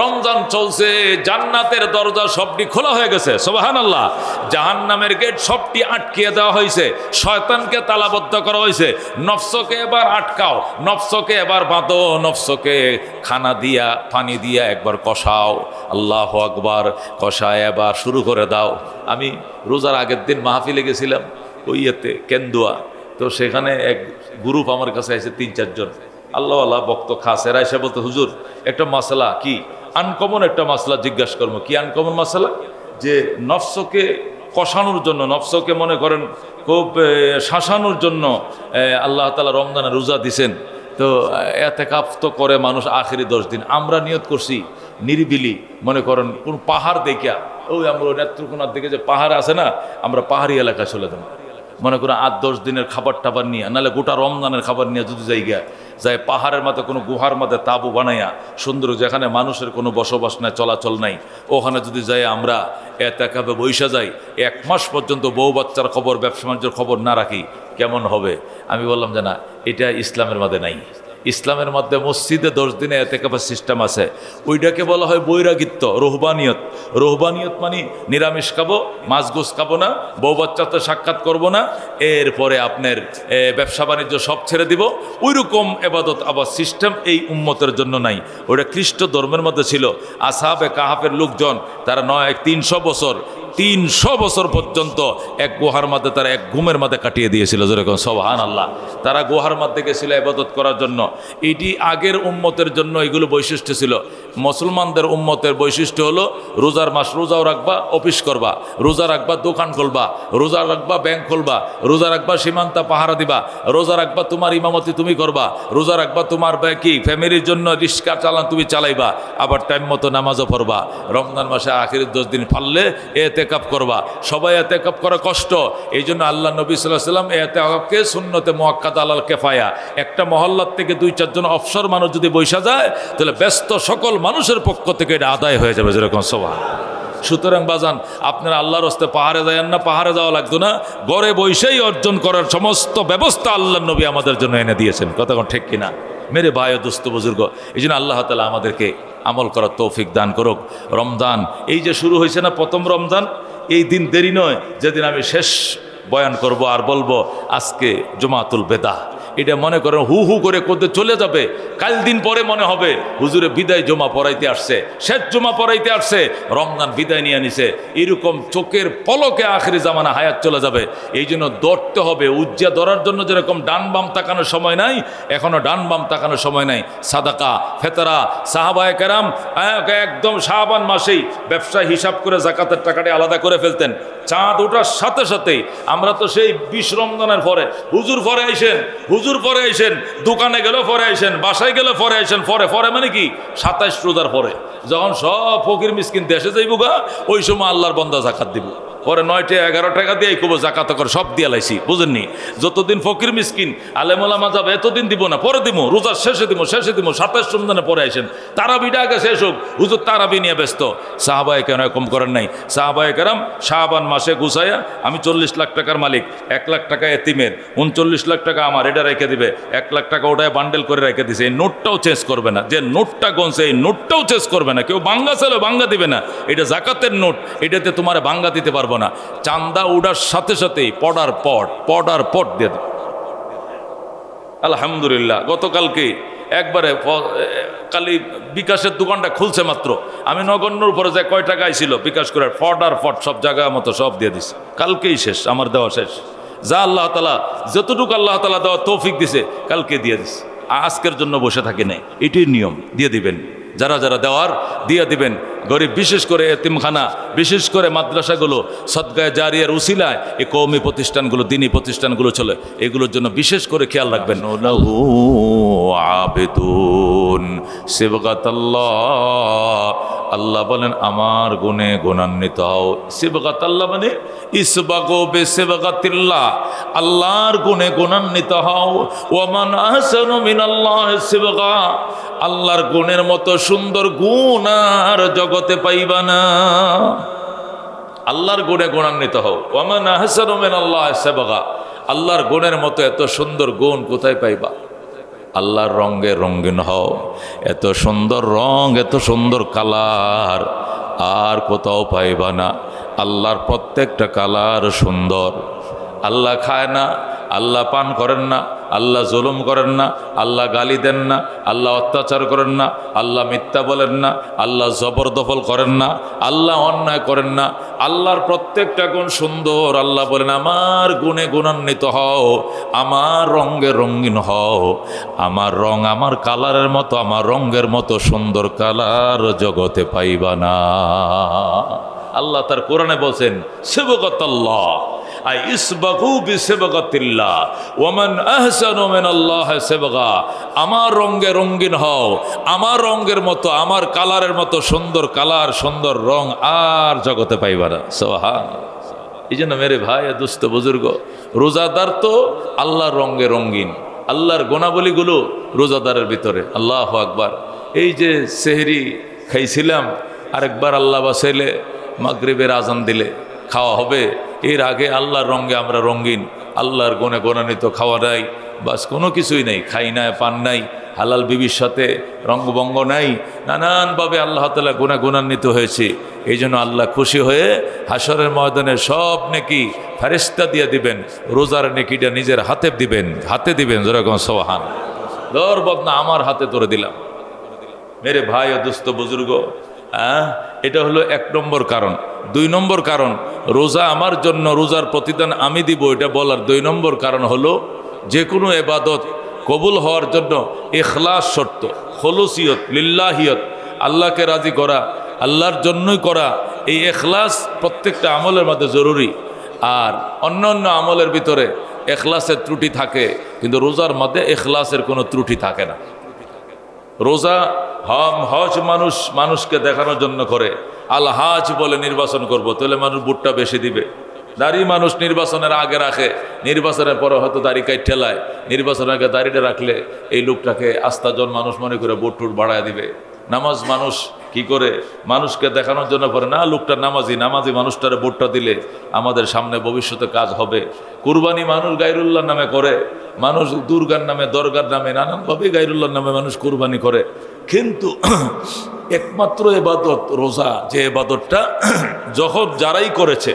রমজান চলছে, জান্নাতের দরজা সবটি খোলা হয়ে গেছে। সুবহানাল্লাহ। জাহান্নামের গেট সবটি আটকিয়ে দেওয়া হয়েছে, শয়তানকে তালাবদ্ধ করা হয়েছে। নফসকে এবার আটকাও, নফসকে এবার বাঁধো, নফসকে খানা দিয়া পানি দিয়া একবার কষাও। আল্লাহু আকবার। কষায় এবার শুরু করে দাও। আমি রোজার আগের দিন মাহফিলে গেছিলাম, ওই কেন্দুয়া, তো সেখানে এক গ্রুপ আমার কাছে এসে 3-4 জন আল্লাহওয়ালা বক্ত খাস, এরা এসে বলতে, হুজুর একটা মাসলা কি, আনকমন একটা মাসলা জিজ্ঞাসা করবো। কি আনকমন মাসলা? যে নফসকে কষানোর জন্য, নফসকে মনে করেন খুব শাসানোর জন্য আল্লাহ তাআলা রমজানে রোজা দিছেন। তো ইতিকাফ তো করে মানুষ আখেরি 10 দিন। আমরা নিয়ত করছি নিরিবিলি, মনে করেন কোন পাহাড় দেখিয়া, ওই আমরা নেত্রকোনার দিকে যে পাহাড় আছে না, আমরা পাহাড়ি এলাকায় চলে যাব। মনে করো 8-10 দিনের খাবার টাবার নিয়ে, নাহলে গোটা রমজানের খাবার নিয়ে যদি জায়গা যায়, পাহাড়ের মধ্যে কোনো গুহার মধ্যে তাঁবু বানাইয়া সুন্দর, যেখানে মানুষের কোনো বসবাস নাই, চলাচল নাই, ওখানে যদি যাই আমরা এতেকাফে বইসা যাই, 1 মাস পর্যন্ত বউ বাচ্চার খবর, ব্যবসা বাণিজ্যের খবর না রাখি, কেমন হবে? আমি বললাম যে না, এটা ইসলামের মধ্যে নাই। ইসলামের মধ্যে মসজিদে 10 দিনে এতেকাফের সিস্টেম আছে, ওইটাকে বলা হয় বৈরাগিত্ব, রোহবানিয়ত। রোহবানিয়ত মানে নিরামিষ খাবো, মাছ গোস খাবো না, বউ বাচ্চাতে সাক্ষাৎ করবো না, এরপরে আপনার ব্যবসা বাণিজ্য সব ছেড়ে দিব, ওইরকম এবাদত আবার সিস্টেম এই উম্মতের জন্য নাই। ওটা খ্রিস্ট ধর্মের মধ্যে ছিল। আসহাবে কাহাফের লোকজন তারা 300 বছর পর্যন্ত এক গুহার মধ্যে, তারা এক ঘুমের মধ্যে কাটিয়ে দিয়েছিল, যেরকম সুবহানাল্লাহ। তারা গুহার মধ্যে গেছিল ইবাদত করার জন্য। এটি আগের উম্মতের জন্য এগুলো বৈশিষ্ট্য ছিল। মুসলমানদের উম্মতের বৈশিষ্ট্য হলো রোজার মাস, রোজাও রাখবা, অফিস করবা, রোজা রাখবা, দোকান খুলবা, রোজা রাখবা, ব্যাংক খুলবা, রোজা রাখবা, সীমান্তা পাহারা দিবা, রোজা রাখবা, তোমার ইমামতি তুমি করবা, রোজা রাখবা, তোমার কি ফ্যামিলির জন্য রিক্সা চালান তুমি চালাইবা, আবার টাইম মতো নামাজও পড়বা। রমজান মাসে আখিরের 10 দিন পারলে এতেকাফ করবা। সবাই এতেকাফ করা কষ্ট, এই জন্য আল্লাহ নবী সাল্লাল্লাহু আলাইহি ওয়াসাল্লাম এতেকাফকে সুন্নতে মুআক্কাদা আলাল কিফায়া, একটা মহল্লার থেকে 2-4 জন অফসর মানুষ যদি বৈশা যায়, তাহলে ব্যস্ত সকল মানুষের পক্ষ থেকে এটা আদায় হয়ে যাবে, যেরকম সুবহানাল্লাহ। সুতরাং বাজান, আপনারা আল্লাহর রাস্তায় পাহাড়ে যায়েন না, পাহাড়ে যাওয়া লাগতো না, ঘরে বৈশেই অর্জন করার সমস্ত ব্যবস্থা আল্লাহ নবী আমাদের জন্য এনে দিয়েছেন। কথা ঠিক কিনা মেরে ভাই ও দোস্ত বুজুর্গ? এই জন্য আল্লাহ তাআলা আমাদেরকে আমল করার তৌফিক দান করুক। রমজান এই যে শুরু হয়েছে না, প্রথম রমজান, এই দিন দেরি নয় যেদিন আমি শেষ বয়ান করব আর বলবো আজকে জুমাতুল বেদা। এটা মনে করেন হু হু করে করতে চলে যাবে, কাল দিন পরে মনে হবে হুজুরে বিদায় জমা পড়াইতে আসছে, শেষ জমা পড়াইতে আসছে, রমজান বিদায় নিয়ে নিছে, এরকম চোখের পলকে আখেরি জামানা হায়াত চলে যাবে। এই জন্য দৌড়তে হবে। উজ্জা ধরার জন্য যেরকম ডান বাম তাকানোর সময় নাই, এখনো ডান বাম তাকানোর সময় নাই। সাদাকা ফেতরা, সাহাবায়ে কেরাম একদম শাবান মাসেই ব্যবসা হিসাব করে জাকাতের টাকাটা আলাদা করে ফেলতেন। চাঁদ ওঠার সাথে সাথেই, আমরা তো সেই 20 রমজানের পরে হুজুর পরে আইসেন, হুজুর পরে আইসেন, দোকানে গেলে পরে আইসেন, বাসায় গেলে পরে আইসেন, পরে মানে কি 27 রোজার পরে, যখন সব ফকির মিসকিন দেশে যাইব গা, ওই সময় আল্লাহর বান্দা জাকাত দিব। পরে 9-11 টাকা দিয়ে খুব জাকাত করে সব দিয়ে লাইছি, বুঝেননি? যতদিন ফকির মিসকিন আলেম ওলামা যাবে এতদিন দিব না, পরে দিব, রোজার শেষে দিব, 27 রমজানে পরে আইসেন। তারাবিটা আগে শেষ হোক, হুজুর তারাবি নিয়ে ব্যস্ত। সাহাবায়ে কেন এরকম করেন নাই? সাহাবায়ে কেরাম শাবান মাসে গুছাইয়া, আমি 40 লাখ টাকার মালিক, 1 লাখ টাকা এতিমের, 39 লাখ টাকা আমার, এটা রেখে দিবে, 1 লাখ টাকা ওটায় বান্ডেল করে রেখে দিছে। এই নোটটাও চেঞ্জ করবে না, যে নোটটা গনছে এই নোটটাও চেঞ্জ করবে না, কেউ বাঙ্গা চাইলে বাঙ্গা দিবে না, এটা জাকাতের নোট, এটাতে তোমার বাঙ্গা দিতে পারবো না। চান্দা উড়ার সাথে সাথেই পড়ার পট দিয়ে দেবে। আলহামদুলিল্লাহ, গতকালকে একবারে কালি বিকাশের দোকানটা খুলছে মাত্র, আমি নগণ্যর উপরে যে কয় টাকা আইছিল বিকাশ করে ফট সব জায়গা মতো সব দিয়ে দিছে। কালকেই শেষ, আমার দেওয়া শেষ। যা আল্লাহ তাআলা যতটুকু আল্লাহ তাআলা দেওয়া তৌফিক দিছে কালকে দিয়ে দিছে। আজকের জন্য বসে থাকে নাই, এটির নিয়ম। দিয়ে দিবেন, যারা যারা দেওয়ার দিয়ে দিবেন। গরিব, বিশেষ করে এতিমখানা, বিশেষ করে মাদ্রাসাগুলো, সদকায়ে জারিয়ার উসিলায় এই কওমি প্রতিষ্ঠানগুলো, দিনী প্রতিষ্ঠানগুলো চলে, এগুলোর জন্য বিশেষ করে খেয়াল রাখবেন। লাহু আবেদুন সিবগাতাল্লাহ, আল্লাহ বলেন আমার গুণে গুণান্বিত হও। সিবগাতাল্লাহ মানে ইসবাগু বিসিবগাতিল্লাহ, আল্লাহর গুণে গুণান্বিত হও। ওয়ামান আহসানু মিনাল্লাহি সিবগা, আল্লাহর গুণের মতো সুন্দর গুণ আর জগতে পাইবা না। আল্লাহর গুণে গুণান্বিত হও। ওয়ামান আহসানু মিনাল্লাহি সিবগা, আল্লাহর গুণের মতো এত সুন্দর গুণ কোথায় পাইবা? আল্লাহর রঙে রঙিন হও। এত সুন্দর রং, এত সুন্দর কালার আর কোথাও পাইবা না। আল্লাহর প্রত্যেকটা কালার সুন্দর। আল্লাহ খায় না, আল্লাহ পান করেন না, আল্লাহ জুলুম করেন না, আল্লাহ গালি দেন না, আল্লাহ অত্যাচার করেন না, আল্লাহ মিথ্যা বলেন না, আল্লাহ জবরদখল করেন না, আল্লাহ অন্যায় করেন না। আল্লাহর প্রত্যেকটা গুণ সুন্দর। আল্লাহ বলেন আমার গুণে গুণান্বিত হও, আমার রঙে রঙিন হও। আমার রং আমার কালারের মতো, আমার রঙের মতো সুন্দর কালার জগতে পাইবা না। আল্লাহ তার কোরআনে বলছেন সিবগাতাল্লাহ আই ইসবাগু বিসিবগাতিল্লাহ ওয়ামান আহসানু মিনাল্লাহি সিবগা, আমার রঙে রঙিন হও, আমার রঙের মতো, আমার কালারের মতো সুন্দর কালার, সুন্দর রং আর জগতে পাইবা না। সুবহানাল্লাহ। এই জন্য মেরে ভাই দুস্থ বুজুর্গ, রোজাদার তো আল্লাহর রঙে রঙিন, আল্লাহর গুণাবলীগুলো রোজাদারের ভিতরে। আল্লাহ আকবার। এই যে সেহরি খাইছিলাম, আরেকবার আল্লাহ বাসাইলে মাগরিবের আজান দিলে খাওয়া হবে। এর আগে আল্লাহর রঙে আমরা রঙিন, আল্লাহর গুণে গুণান্বিত খাওয়া নাই, বাস কোনো কিছুই নেই, খাই নাই, পান নাই, হালাল বিবির সাথে রঙ্গভঙ্গ নাই, নানানভাবে আল্লাহ তাআলা গুণে গুণান্বিত হয়েছে। এই জন্য আল্লাহ খুশি হয়ে হাসরের ময়দানে সব নেকি ফেরেশতা দিয়ে দিবেন, রোজার নেকিটা নিজের হাতে দিবেন যেরকম সোহান দর বদনা আমার হাতে তোরে দিলাম। মেরে ভাই ও দুস্থ বুজুর্গ, এটা হলো 1 নম্বর কারণ। 2 নম্বর কারণ, রোজা আমার জন্য, রোজার প্রতিদান আমি দিব, এটা বলার 2 নম্বর কারণ হলো যে কোনো ইবাদত কবুল হওয়ার জন্য ইখলাস শর্ত, খুলুসিয়ত, লিল্লাহিয়ত, আল্লাহকে রাজি করা, আল্লাহর জন্যই করা। এই ইখলাস প্রত্যেকটা আমলের মধ্যে জরুরি। আর অন্য আমলের ভিতরে ইখলাসের ত্রুটি থাকে, কিন্তু রোজার মধ্যে ইখলাসের কোনো ত্রুটি থাকে না। রোজা হজ মানুষকে দেখানোর জন্য করে, আল হাজ বলে নির্বাচন করব, তাহলে মানুষ বুটটা বেশি দিবে। দাড়ি মানুষ নির্বাচনের আগে রাখে, নির্বাচনের পরে হয়তো দাড়ি কাইট ঠেলায়, নির্বাচনের আগে দাড়িটা রাখলে এই লোকটাকে আস্থাজন মানুষ মনে করে বুট টুট বাড়ায় দিবে। নামাজ মানুষ কি করে মানুষকে দেখানোর জন্য পড়ে না, লোকটা নামাজি মানুষটারে বুটটা দিলে আমাদের সামনে ভবিষ্যতে কাজ হবে। কুরবানি মানুষ গায়রুল্লাহর নামে করে, মানুষ দুর্গার নামে, দরগার নামে, নানানভাবে গায়রুল্লাহর নামে মানুষ কুরবানি করে। কিন্তু একমাত্র ইবাদত রোজা, যে ইবাদতটা যখন যারাই করেছে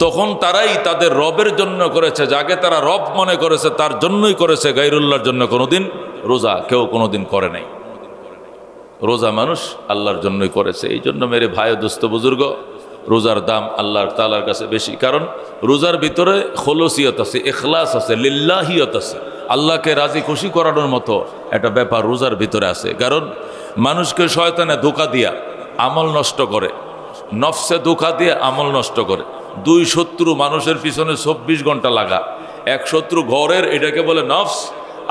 তখন তারাই তাদের রবের জন্য করেছে, যাকে তারা রব মনে করেছে তার জন্যই করেছে, গায়রুল্লাহর জন্য কোনোদিন রোজা কেউ কোনোদিন করে নাই। রোজা মানুষ আল্লাহর জন্যই করেছে। এই জন্য মেরে ভাই দোস্ত বুজুর্গ, রোজার দাম আল্লাহ তাআলার কাছে বেশি, কারণ রোজার ভিতরে খুলুসিয়ত আছে, ইখলাস আছে, লিল্লাহিয়ত আছে, আল্লাহকে রাজি খুশি করানোর মতো একটা ব্যাপার রোজার ভিতরে আছে। কারণ মানুষকে শয়তানে ধোঁকা দিয়া আমল নষ্ট করে, নফসে ধোঁকা দিয়ে আমল নষ্ট করে। 2 শত্রু মানুষের পিছনে 24 ঘন্টা লাগা, 1 শত্রু ঘরের, এটাকে বলে নফস,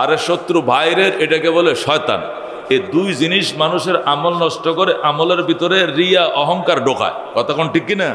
আর 1 শত্রু বাইরের, এটাকে বলে শয়তান। এই 2 জিনিস মানুষের আমল নষ্ট করে, আমলের ভিতরে রিয়া অহংকার ঢোকায়। কথা কোন ঠিক কিনা?